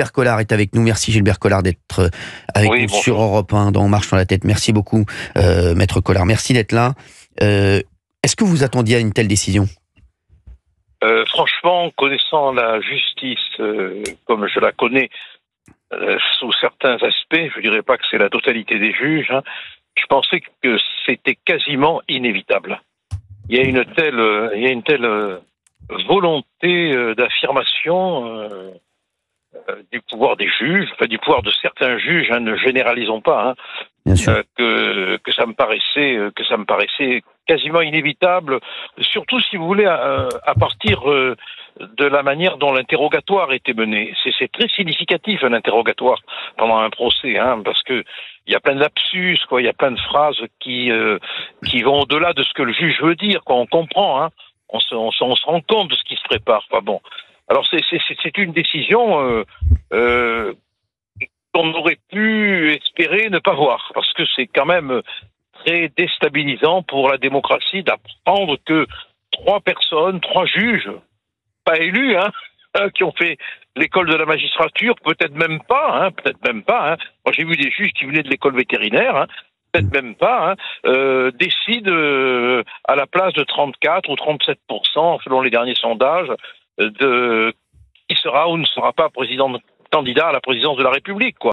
Gilbert Collard est avec nous. Merci Gilbert Collard d'être avec nous sur Europe 1 dans On marche sur la tête. Merci beaucoup, Maître Collard. Merci d'être là. Est-ce que vous attendiez à une telle décision ? Franchement, connaissant la justice comme je la connais, sous certains aspects, je dirais pas que c'est la totalité des juges, hein, je pensais que c'était quasiment inévitable. Il y a une telle volonté d'affirmation du pouvoir des juges, enfin du pouvoir de certains juges, hein, ne généralisons pas, hein, Bien sûr. que ça me paraissait quasiment inévitable, surtout si vous voulez à partir de la manière dont l'interrogatoire était mené. C'est très significatif un interrogatoire pendant un procès, hein, parce que il y a plein de lapsus, quoi, il y a plein de phrases qui vont au-delà de ce que le juge veut dire, quoi. On comprend, hein, on se rend compte de ce qui se prépare. Enfin bon, alors c'est une décision qu'on aurait pu espérer ne pas voir, parce que c'est quand même très déstabilisant pour la démocratie d'apprendre que 3 personnes, 3 juges, pas élus, hein, qui ont fait l'école de la magistrature, peut-être même pas, hein. Moi j'ai vu des juges qui venaient de l'école vétérinaire, hein, peut-être même pas, hein, décident à la place de 34 ou 37%, selon les derniers sondages, de qui sera ou ne sera pas candidat à la présidence de la République, quoi.